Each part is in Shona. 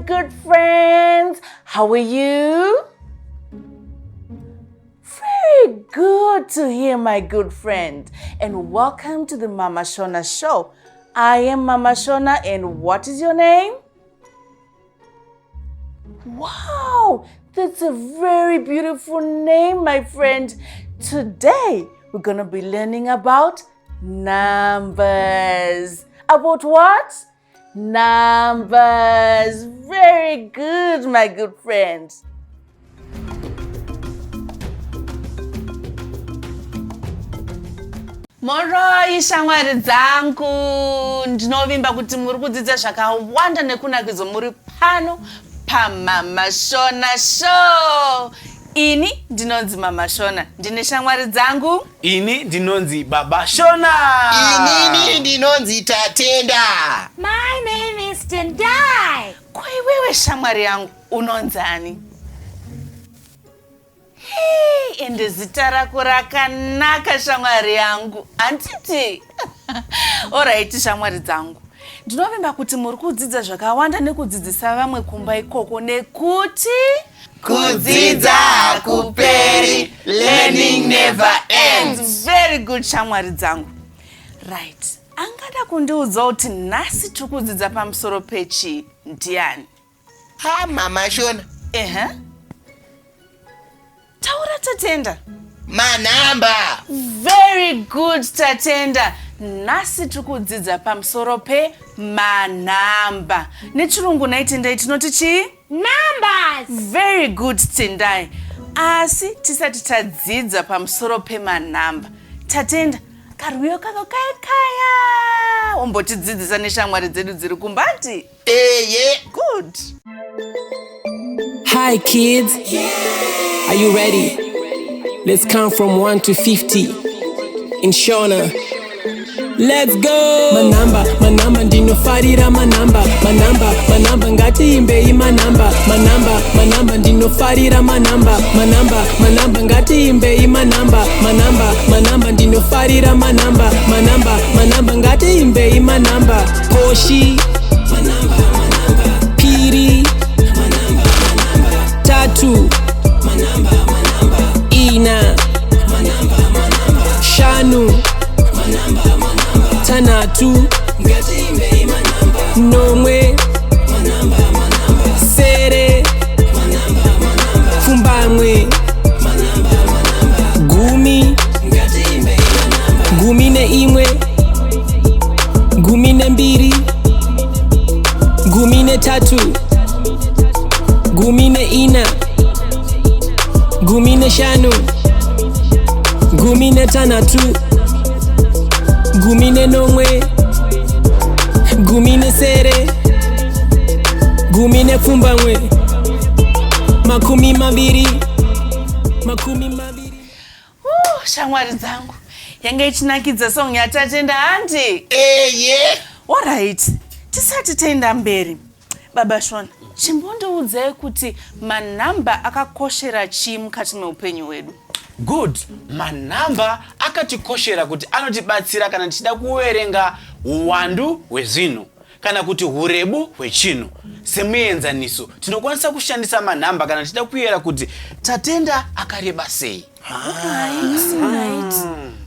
good friends. How are you? Very good to hear, my good friend. And welcome to the Mhamha Shona show. I am Mhamha Shona, and what is your name? Wow, that's a very beautiful name, my friend. Today, we're going to be learning about numbers. About what? Numbers. Very good, my good friend. Moroi shamwari dzangu, ndinovimba kuti muri kudzidza zvakawanda nekunakidzwa muri pano paMhamha Shona show. Ini ndinonzi Mhamha Shona, ndine shamwari dzangu. Ini ndinonzi Baba Shona. Inini ndinonzi Tatenda. My name is Tendai. Wewe shamwari yangu unonzani? Ende zita rako rakanaka shamwari yangu, handiti? Alright shamwari dzangu, ndinovimba kuti muri kudzidza zvakawanda nekudzidzisa vamwe kumba ikoko nekuti kudzidza hakuperi, learning never ends. Very good shamwari dzangu. Right, angada kundiudza kuti nhasi tiri kudzidza pamusoro pechi ndiani? Mhamha Shona. Taura Tatenda. Manhamba. Very good Tatenda. Nhasi tiri kudzidza pamusoro pemanhamba. Nechirungu naitendai tinoti chii? Numbers. Very good Tendai. Asi tisati tadzidza pamusoro pemanhamba, Tatenda, karwiyo kako kaya umbotidzidzisa neshamwari dzedu dziri kumbati. Good. Hi kids, are you ready? Let's count from 1 to 50 in Shona. Let's go! Manhamba ndinofarira manhamba. Manhamba ngati imbei manhamba. Manhamba ndinofarira manhamba. Manhamba ngati imbei manhamba. Manhamba ndinofarira manhamba. Manhamba ngati imbei manhamba. Koshi Piri Tatu Ina Shanu Tanatu Nomwe Sere Fumbamwe Gumi Gumi ne imwe Gumi ne mbiri Gumi ne tatu Gumi ne ina Gumi ne shanu Gumi ne tanatu Gumi ne nomwe Gumi ne sere Gumi ne fumbamwe Makumi mabiri Shamwari dzangu, yanga ichinakidza song yaTatenda handi? Alright, tisati taenda mberi, Baba Shona, chimbondiudzai kuti manhamba akakoshera chii mukati meupenyu hwedu? Good. Manhamba akatikoshera kuti anotibatsira kana tichida kuverenga uwandu hwezvinhu kana kuti hurebu hwechinhu. Semuenzaniso, tinokwanisa kushandisa manhamba kana tichida kuyera kuti Tatenda akareba sei.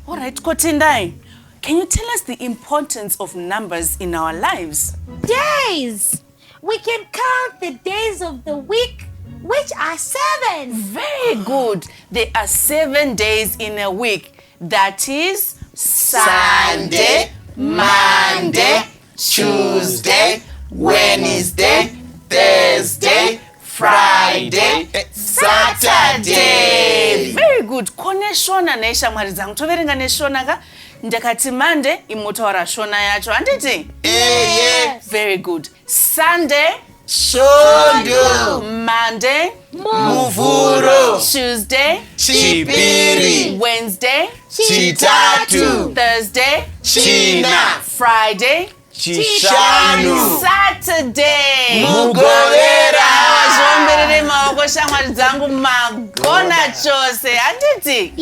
Alright, Kotendai, can you tell us the importance of numbers in our lives? Days. We can count the days of the week, which are 7. Very good. There are 7 days in a week. That is Sunday, Monday, Tuesday, Wednesday, Thursday, Friday, Saturday. Very good. Kone Shona neshamwari dzangu. Toverenga neShona ka? Ndakati Monday imotaura Shona yacho. Handiti? Very good. Sunday, Shondo. Monday, Muvuro. Tuesday, Chipiri. Wednesday, Chitatu. Thursday, China. Friday, Chishanu. Saturday. Mugovera. Zvomberere maoko shamwari dzangu magona chose. Handiti?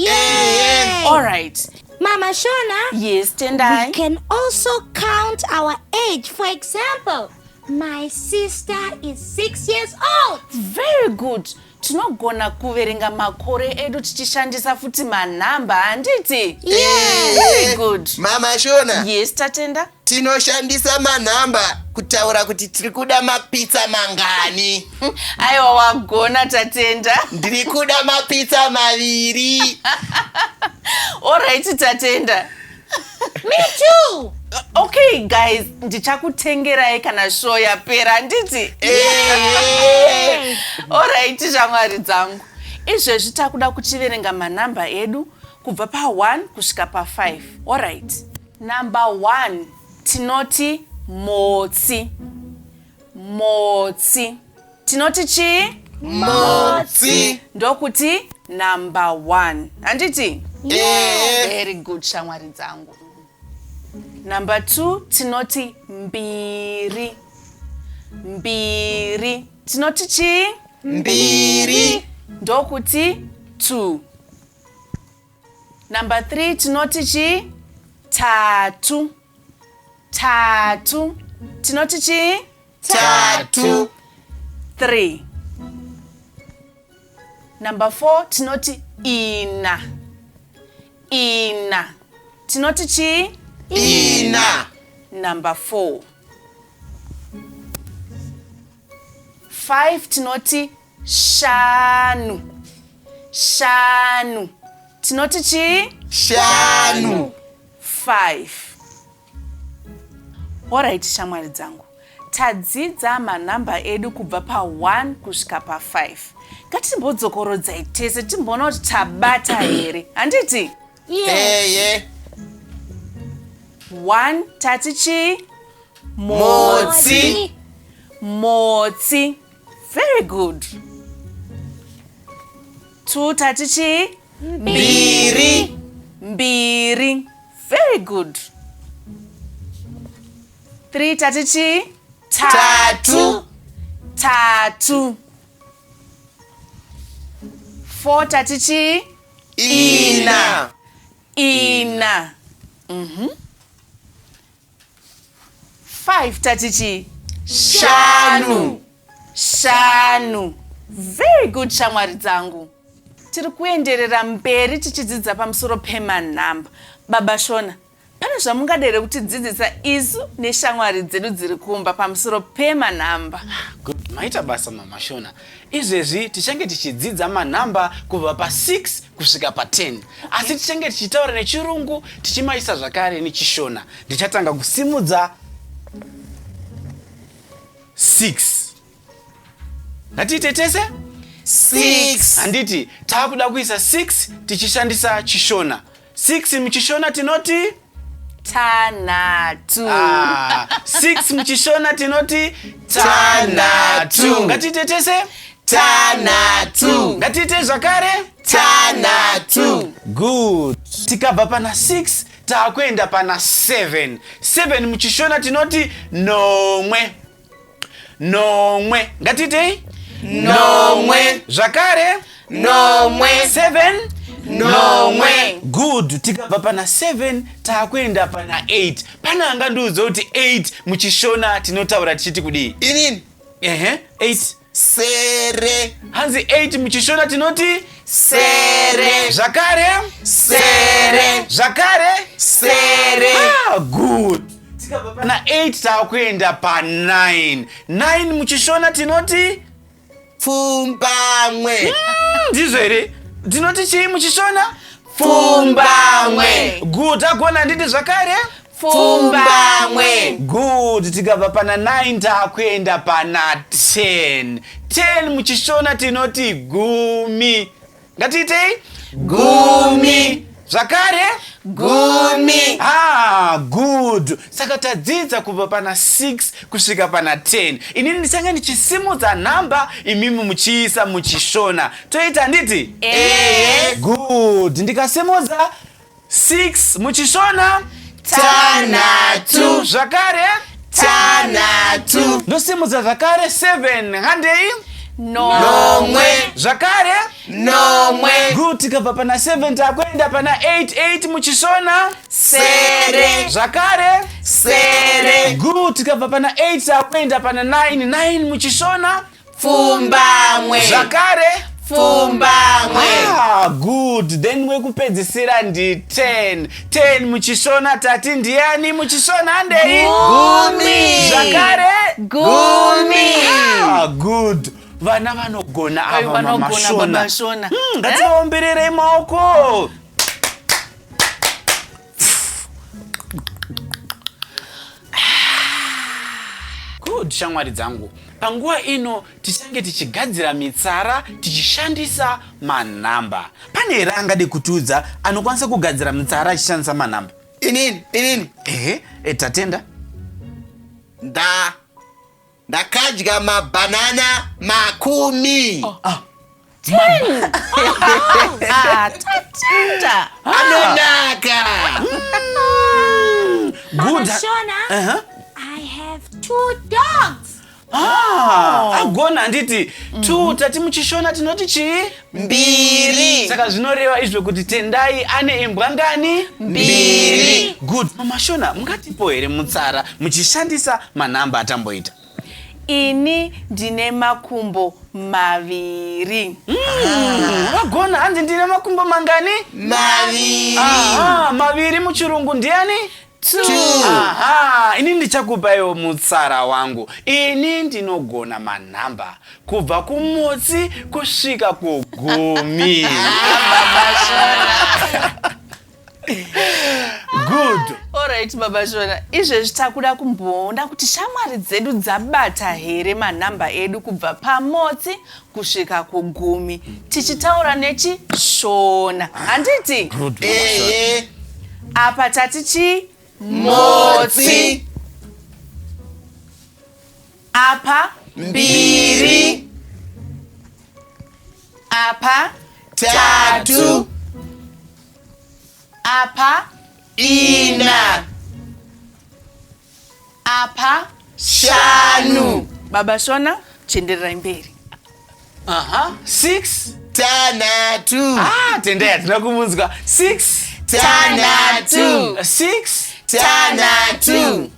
Alright. Mhamha Shona. Yes, Tendai. We can also count our age. For example, My sister is 6 years old. Very good. Tinogona kuverenga makore edu tichishandisa futi manhamba, handiti? Yes. Very good. Mhamha Shona, Yes, Tatenda. tinoshandisa manhamba kutaura kuti tiri kuda mapitsa mangani. Aiwa, wagona Tatenda. Ndiri kuda mapitsa maviri. Alright, Tatenda. Me too. Okay, guys, ndichakutengerai kana show yapera, handiti? Alright, shamwari dzangu. Izvezvi takuda kuchiverenga manhamba edu kubva pa1 kusvika pa5. Alright. Number 1 tinoti motsi. Motsi. Tinoti chi? Motsi. Ndokuti number 1. Handiti? Yeah. Very good, shamwari dzangu. Number 2 tinoti mbiri. Mbiri. Tinoti chi? Mbiri. Ndokuti 2. Number 3 tinoti chi? Tatu. Tatu. Tinoti chi? Tatu. 3. Number 4 tinoti ina. Ina. Tinoti chi? Ina. Number 4. 5 tinoti shanu. Shanu. Tinoti chi? Shanu. 5. Alright, shamwari dzangu. Tadzidza manhamba edu kubva pa1 kusvika pa5. Ngatimbodzokoredzai tese timboona kuti tabata here. Handiti? Yeah. 1 tati chi? Motsi. Motsi. Very good. 2 tati chi? Mbiri. Mbiri. Very good. 3 tati chi? Tatu. Tatu. 4 tati chi? Ina. Ina. 5 tati chi? Shanu. Shanu. Very good, shamwari dzangu. Tiri kuenderera mberi tichidzidza pamusoro pemanhamba. Baba Shona, pane zvamungadere kutidzidzisa isu neshamwari dzedu dziri kumba pamusoro pemanhamba? Good, maita basa Mhamha Shona. Izvezvi tichange tichidzidza manhamba kubva pa6 kusvika pa10. Asi tichange tichitaura nechirungu tichimaisa zvakare nechiShona. Ndichatanga kusimudza 6. Ngatiite tese? 6. Handiti, taakuda kuisa 6 tichishandisa chiShona. 6 muchiShona tinoti? Tanhatu. 6 muchiShona tinoti? Tanhatu. Ngatiite tese? Tanhatu. Ngatiite zvakare? Tanhatu. Good. Tikabva pana 6 taakuenda pana 7. 7 muchiShona tinoti nomwe. Nomwe. Ngatiitei? Nomwe. Zvakare? Nomwe. 7? Nomwe. Good. Tikabva pana 7 taakuenda pana 8. Pana angandiudza kuti 8 muchiShona tinotaura tichiti kudii? Inini? 8. Sere. Hanzi 8 muchiShona tinoti? Sere. Zvakare? Sere. Zvakare? Sere. Good. Tikabva pana 8 taakuenda pa9. 9 muchiShona tinoti? Pfumbamwe. Ndizvo here? Tinoti chii muchiShona? Pfumbamwe. Good. Agona nditi zvakare? Pfumbamwe. Good. Tikabva pana 9 taakuenda pana 10. 10 muchiShona tinoti gumi. Ngatiitei? Gumi. Zvakare? Gumi. Good. Saka tadzidza kubva pana 6 kusvika pana 10. Inini ndichange ndichisimudza nhamba imimi muchiisa muchiShona. Toita nditi? Good. Ndikasimudza 6 muchiShona? Tanhatu. Zvakare? Tanhatu. Ndosimudza zvakare 7. Handei? nomwe. Zvakare? Nomwe. Good, tikabva pana 7 takuenda pana 8 muchiShona. Sere. Zvakare? Sere. Good, tikabva pana 8 takuenda pana 9 muchiShona. Fumbamwe. Zvakare? Fumbamwe. Good. Then wekupedzisira ndi 10 muchiShona. Tati ndiani muchiShona ndei? Gumi. Zvakare? Gumi. Good. Vana vanogona Ai, ava vanogona mamashona. mamashona. Ngativaombererei maoko. Good, shamwari dzangu. Panguva ino tichange tichigadzira mitsara tichishandisa manhamba. Pane here angade kutiudza anokwanisa kugadzira mitsara achishandisa manhamba? Inini. Tatenda? Ndakadya mabhanana 10. Tatenda. Anonaka. Good. Shona, I have 2 dogs. Agona handiti 2 tati muchiShona tinoti chii? Mbiri. Saka zvinoreva izvo kuti Tendai ane imbwa ngani? Mbiri. Good. MhaMha mungatipo here mutsara muchishandisa manhamba atamboita? Ini ndine makumbo 2. Wagona hanzi ndine makumbo mangani? 2. 2 muchirungu ndiani? 2. Ini ndichakupaiwo mutsara wangu. Ini ndinogona manhamba kubva kumotsi kusvika kugumi. Good. Alright baba Shona, izvezvi takuda kumboona kuti shamwari dzedu dzabata here manhamba edu kubva pamotsi kusvika kugumi tichitaura nechiShona. Handiti? Apa tati chi? Motsi. Apa? Mbiri. Apa? 3. Apa? 4. Apa? 5. Baba Shona, chendererai mberi. 6. 3. Tendai hatina kumunzwa. 6. 3. 6. 3.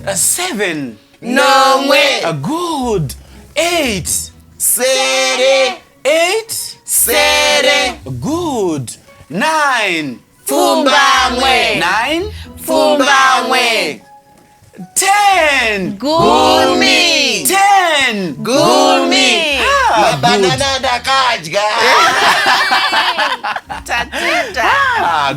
7. Nomwe. Good. 8. Sere. 8. Sere. Good. 9. Fumbamwe. 9. Fumbamwe. 10. Gumi. 10. Gumi. Mabhanana ndakadya. Tatenda.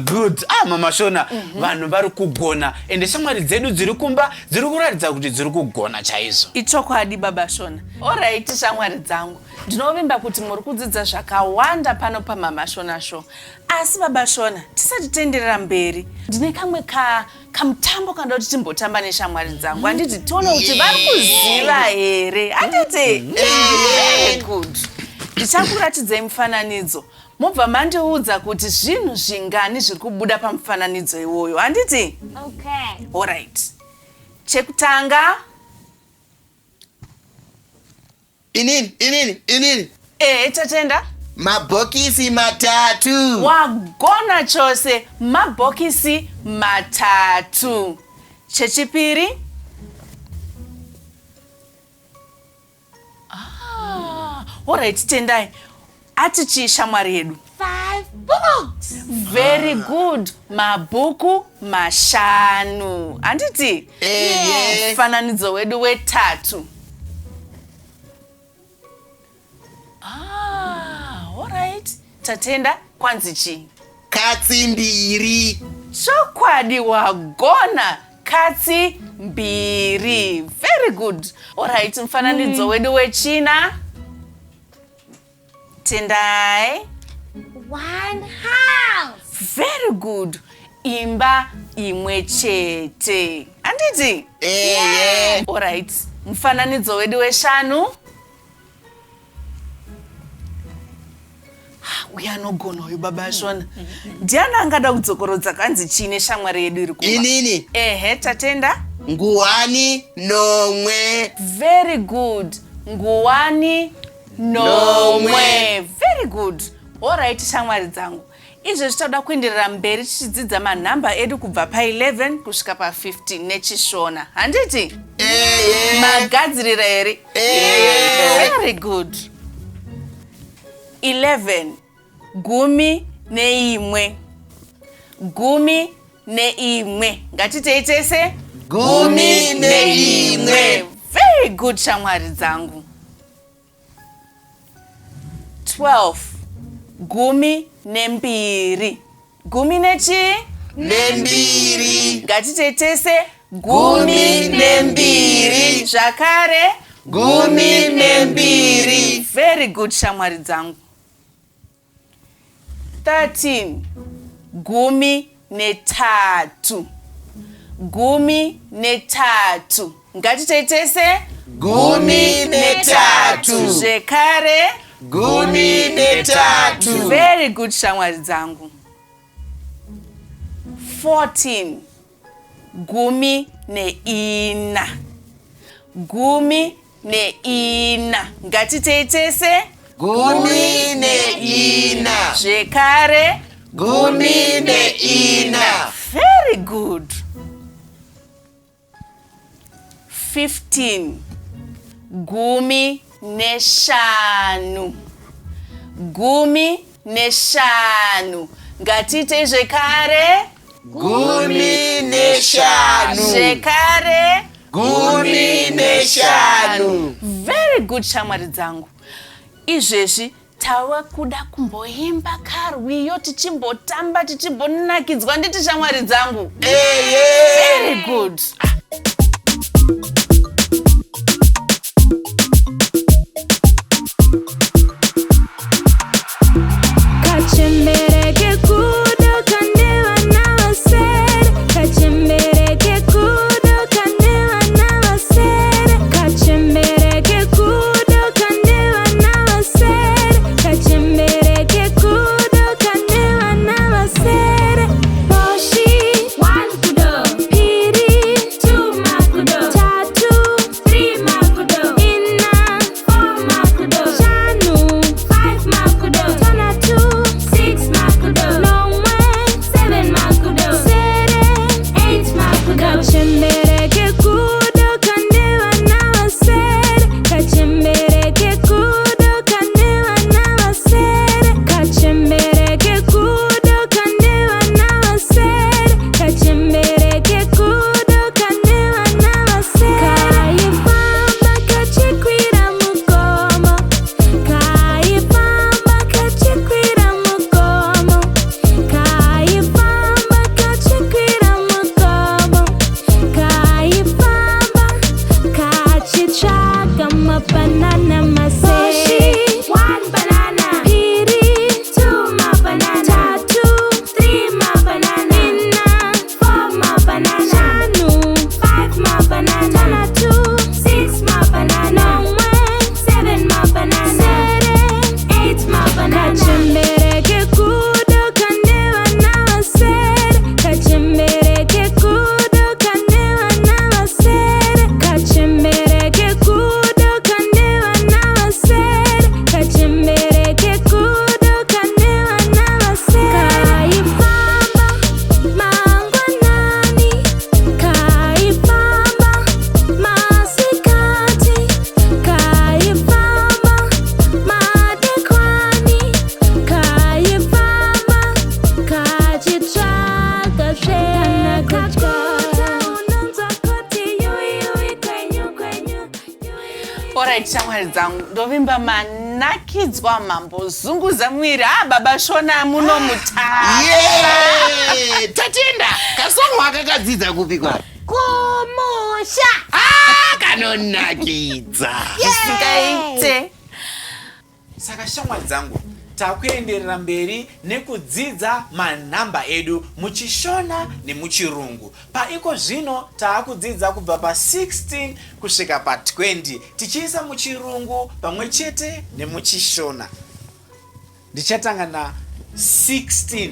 Good. MhaMha Shona, vanhu vari kugona ende shamwari dzedu dziri kumba dziri kuratidza kuti dziri kugona chaizvo. Ichokwadi baba Shona. Alright shamwari dzangu, ndinovimba kuti muri kudzidza zvakawanda pano paMhamha Shona show. Asi baba Shona, tisati tenderera mberi, ndine kamwe kamutambo kanda kuti timbotamba neshamwari dzangu. Handiti tione kuti vari kuziva here. Handiti? Good. Ndichakuratidzai mufananidzo. Mobva mandiudza kuti zvinhu zvingani zviri kubuda pamufananidzo iwoyo. Handiti? Okay. Alright. Chekutanga. Inini. Tatenda. Mabhokisi 3. Wagona chose, mabhokisi 3. Chechipiri. Alright, Tendai. Ati chi shamwari yedu? 5 books. Very good. Mabhuku 5. Handiti? Mufananidzo wedu we3. Alright. Tatenda, kwanzi chi? Katsi 2. Chokwadi, wagona. Katsi 2. Very good. Alright, mufananidzo wedu wechina? Tendai. 1 house. Very good. Imba imwe chete. Handiti? Alright. Mufananidzo wedu we5. Uya anogona uyu baba Shona. Ndiani angada kudzokorodza kanzi chine shamwari yedu iri kumba? Inini. Tatenda. Nguwani 9. Very good. Nguwani nomwe. Very good. Alright, shamwari dzangu. Izvezvi tauda kuenderera mberi tichidzidza manhamba edu kubva pa11 kusvika pa15 nechiShona. Handiti? Magadzirira here? Very good. 11. Gumi neimwe. Gumi neimwe. Ngatitei tese? Gumi neimwe. Very good, shamwari dzangu. 12. Gumi nembiri. Gumi nechi? Nembiri. Ngatitei tese? Gumi nembiri. Zvakare? Gumi nembiri. Very good, shamwari dzangu. 13. Gumi netatu. Gumi netatu. Ngatitei tese? Gumi netatu. Zvekare? Gumi netatu. Very good, shamwari dzangu. 14. Gumi neina. Gumi neina. Ngatitei tese? Gumi neina. Zvekare? Gumi neina. Very good. 15. Gumi neshanu. Gumi neshanu. Ngatitei zvekare? Gumi neshanu. Zvekare? Gumi neshanu. Very good, shamwari dzangu. Izvezvi tava kuda kumboimba karwiyo tichimbotamba tichimbonakidzwa nditi shamwari dzangu. Very good. Kachembereke kuda kaneva navasere. Kachembereke kuda kaneva navasere. Kachembereke kuda kaneva navasere. Kachembereke kuda kaneva navasere. Boshi 1 kudo. Piri 2 makudo. Tatu 3 makudo. Ina 4 makudo. Shanu 5 makudo. Tanatu 6 makudo. Nomwe 7 makudo. Sere 8 makudo. Kachembereke kuda kaneva navasere. Kachembereke kuda kaneva navasere. Kachembereke kuda kaneva navasere. Kachembereke kuda kaneva navasere. Kaifamba kachikwira mugomo. Kaifamba kachikwira mugomo. Kaifamba kachikwira mugomo. Kaifamba kachitsvaga mabanana masere. 1 banana. Piri 2 mabanana. Tatu 3 mabanana. Ina 4 mabanana. Shanu 5 mabanana. Tanatu 6 mabanana. Nomwe 7 mabanana. Sere 8 mabanana. Kachembereke kuda kaneva navasere. Kachembereke kuda kaneva navasere. Kachembereke kuda kaneva navasere. Kachembereke kuda kaneva navasere. Kaifamba mangwanani. Kaifamba masikati. Kaifamba madekwani. Kaifamba kachitsvaga zvenakakota. Unonzwa kuti yuyuyi kwenyu kwenyu. Alright, shamwari dzangu. Ndovimba manakidzwa mambozunguza mwiri. Baba Shona munomutara. Tatenda, kasongo akakadzidza kupi kwa? Kumusha. Kanonakidza. Zvisingaite. Saka shamwari dzangu takuenderera mberi nekudzidza manhamba edu muchiShona nemuchirungu. Paiko zvino taakudzidza kubva pa16 kusvika pa20 tichiisa muchirungu pamwe chete nemuchiShona. Ndichatanga na 16.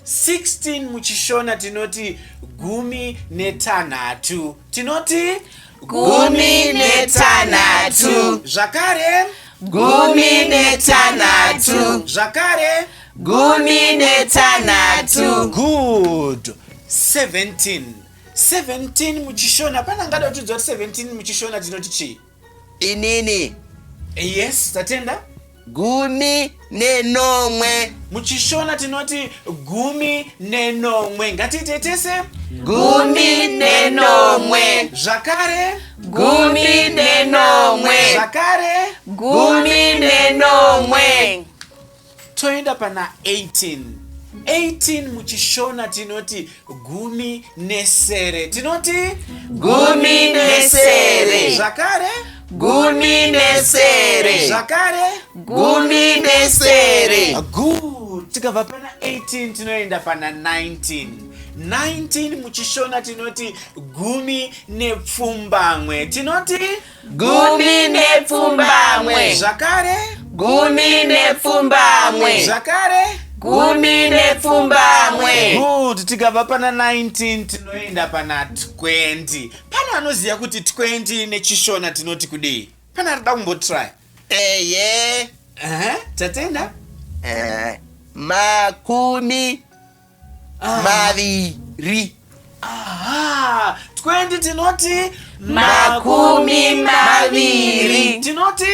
16 muchiShona tinoti 13. Tinoti gumi netanhatu, zvakare gumi netanhatu, zvakare gumi netanhatu. good 17 muchiShona. Pana ngada kutiudza kuti 17 muchiShona tinoti chii? Inini Yes, Tatenda. gumi nenomwe, muchiShona tinoti gumi nenomwe. Ngatiite tese. gumi nenomwe, Zvakare gumi nenomwe, zvakare gumi nenomwe. toenda pana 18 muchiShona tinoti gumi nesere. Tinoti gumi nesere, zvakare gumi nesere, zvakare gumi nesere. good. Tikabva pana 18 tinoenda pana 19 muchiShona tinoti gumi nepfumbamwe. Tinoti gumi nepfumbamwe, zvakare gumi nepfumbamwe, zvakare gumi nepfumbamwe. good. Tikabva pana 19 tinoenda pana 20. Pana anoziva kuti 20 nechiShona tinoti kudii? Pana anoda kumbotry? Eye, Tatenda. makumi maviri, 20 tinoti makumi maviri, tinoti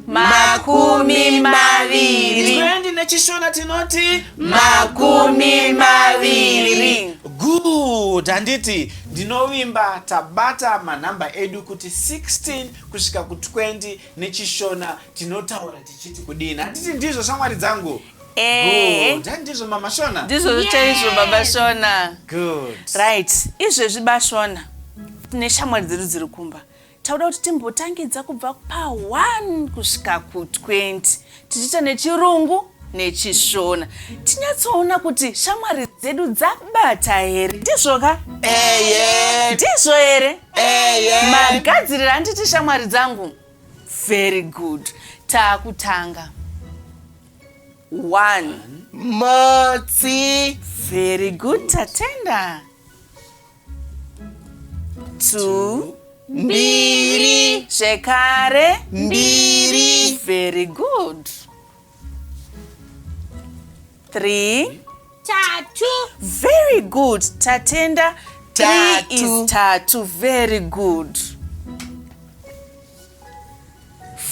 makumi maviri, 20 nechiShona tinoti makumi maviri. good. Handiti ndinovimba tabata manhamba edu kuti 16 kusvika ku20 nechiShona tinotaura tichiti kudini. Handiti ndizvo shamwari dzangu? Good. Handizvo mama Shona? ndizvo chaizvo baba Shona. Good. Right, izvezvi baShona neshamwari dzedu dziri kumba tauda kuti timbotangidza kubva pa1 kusvika ku20 tichiita nechirungu nechiShona tinyatsoona kuti shamwari dzedu dzabata here. Ndizvoka? Eye, Ndizvo here? eye, magadziriro anditi shamwari dzangu? Very good. Taakutanga 1. motsi, Very good Tatenda. 2. mbiri, Zvekare. mbiri, Very good. 3. Tatu. Very good Tatenda. 3 is Tatu. tatu. Very good.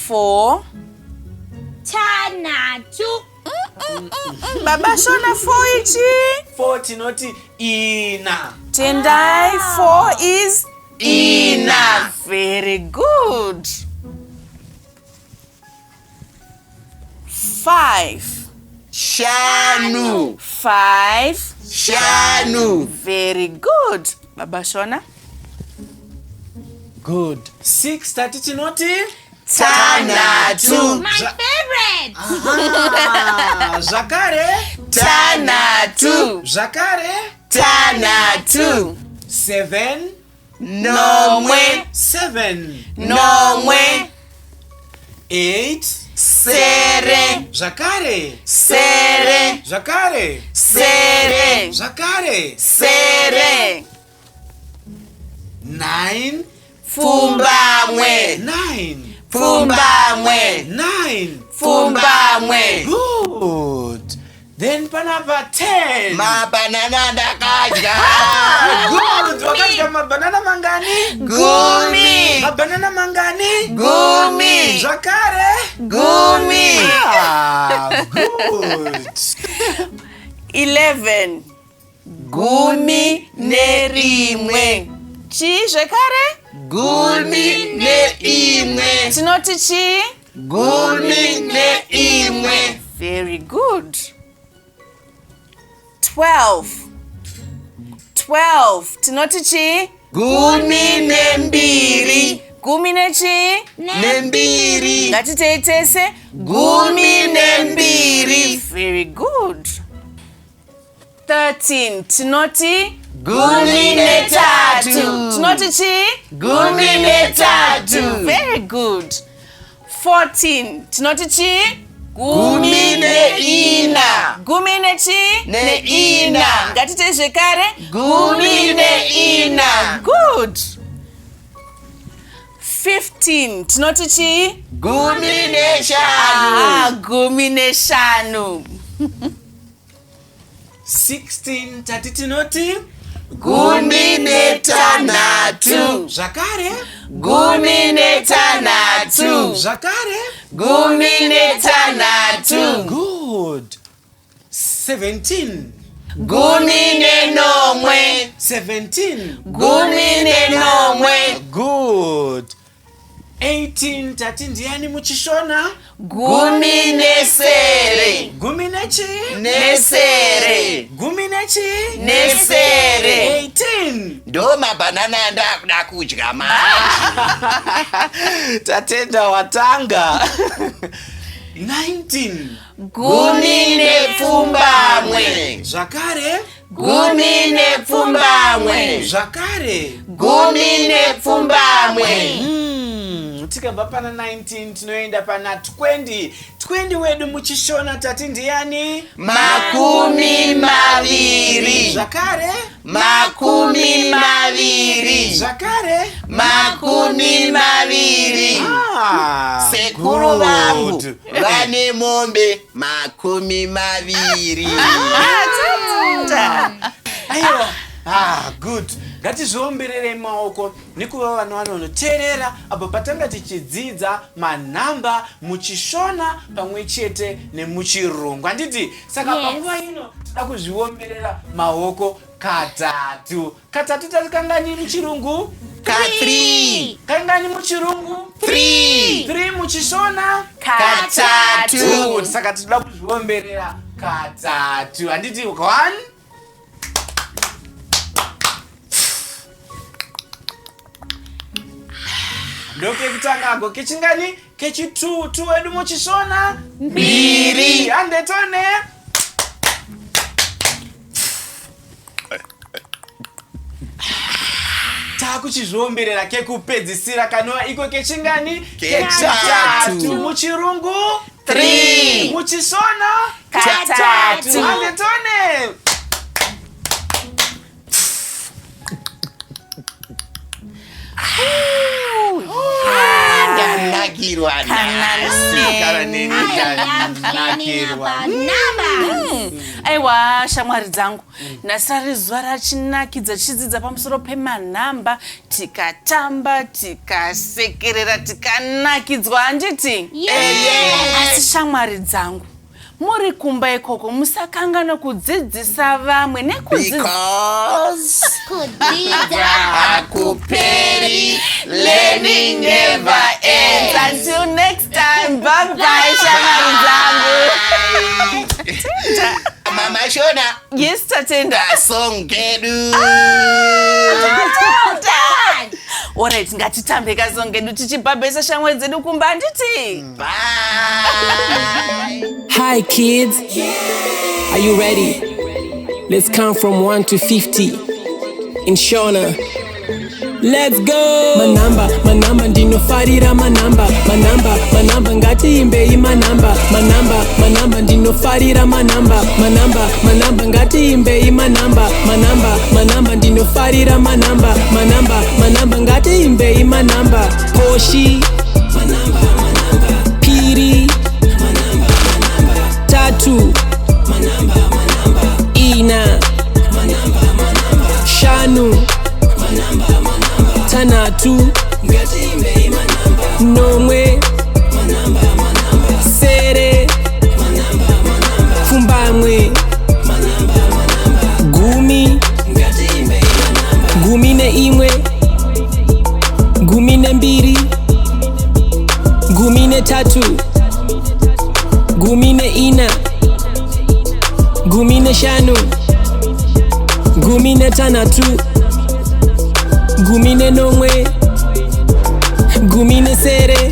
4. Tanhatu. Baba Shona 4 ichi. 4 tinoti ina. Tendai 4 is ina, very good. 5. shanu, 5. shanu, Very good. Baba Shona. Good. 6 tati tinoti tanhatu, My favorite. zvakare tanhatu, zvakare tanhatu, 7 nomwe, 7 nomwe, 8 sere, zvakare sere, zvakare sere, zvakare sere, 9 pfumbamwe, 9 pfumbamwe, 9 pfumbamwe. Good. Then panapa 10 Mabanana ndakadya, Good. Wakadya mabanana mangani? gumi, Mabanana mangani? gumi, Zvakare? gumi, Good. 11. gumi nerimwe, Chi zvekare? gumi neimwe, Tinoti chi? gumi neimwe, Very good. 12. 12. Tinoti chi? gumi nembiri, Gumi nechi? nembiri, Ngatiteitese. gumi nembiri, Very good. 13. Tinoti? gumi netatu, Tinoti chi? gumi netatu, Very good. 14. Tinoti chi? gumi neina, Gumi nechi? neina, Ngatite zvekare. gumi neina, Good. 15 tinoti chii? Gumi neshanu. Gumi neshanu. 16 tati tinoti Gumi netanhatu. zvakare Gumi netanhatu. zvakare Gumi netanhatu. good 17 Gumi nenomwe. 17 Gumi nenomwe. good 18 tati ndiani muchiShona? Gumi nesere. gumi nechi Nesere. gumi nechi Nesere. 18 Ndo mabhanana andakuda kudya ma. Tatenda watanga 19 Gumi nepfumbamwe. zvakare Gumi nepfumbamwe. zvakare Gumi nepfumbamwe. tikabva pana 19 tinoenda pana 20 wedu muchiShona tati ndiani? Makumi maviri. zvakare Makumi maviri. zvakare Makumi maviri. Sekuru vangu good. vane mombe makumi maviri. aiwa good ngatizviombererei maoko nekuva vanhu vanoteerera apo patanga tichidzidza manhamba muchiShona pamwe chete nemuchirungu handiti saka panguva ino toda kuzviomberera maoko katatu tati kangani muchirungu Ka3. kangani muchirungu 3. muchiShona Katatu. saka toda kuzviomberera katatu handiti 1 ndokekutanga kechingani kechi2 wedu muchiShona 2 handetone takuchizviomberera kekupedzisira kanova iko kechingani Ketatu. muchirungu 3. muchiShona Katatu. handetone Ndanakirwa aiwa shamwari dzangu nhasi rari zuva rachinakidza tichidzidza pamusoro pemanhamba tikatamba tikasekerera tikanakidzwa handiti asi shamwari dzangu muri kumba ikoko musakangana kudzidzisa vamwe because Kudzidza. hakuperi, learning never ends. Until next time, bye bye shamwari dzangu. Mama Shona, Yes, Tatenda. song kedu. Alright, ngatitambe kazongedu tichibhabhesa shamwari dzedu kumba handiti. Bye. Hi kids, are you ready? Let's count from 1 to 50 in Shona. Let's go! Manhamba ndinofarira manhamba ngati imbei manhamba ndinofarira manhamba ngati imbei manhamba ndinofarira manhamba ngati imbei manhamba koshi piri tatu ina shanu tanhatu nomwe sere pfumbamwe gumi neimwe gumi nembiri gumi netatu gumi neina gumi neshanu gumi netanhatu gumi nenomwe gumi nesere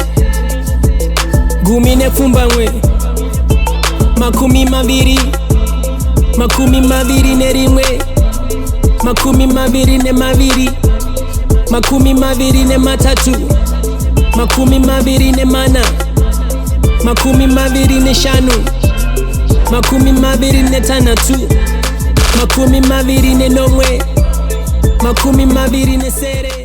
gumi nepfumbamwe makumi maviri nerimwe makumi maviri nemaviri makumi maviri nematatu makumi maviri nemana makumi maviri neshanu makumi maviri netanhatu makumi maviri nenomwe makumi maviri nesere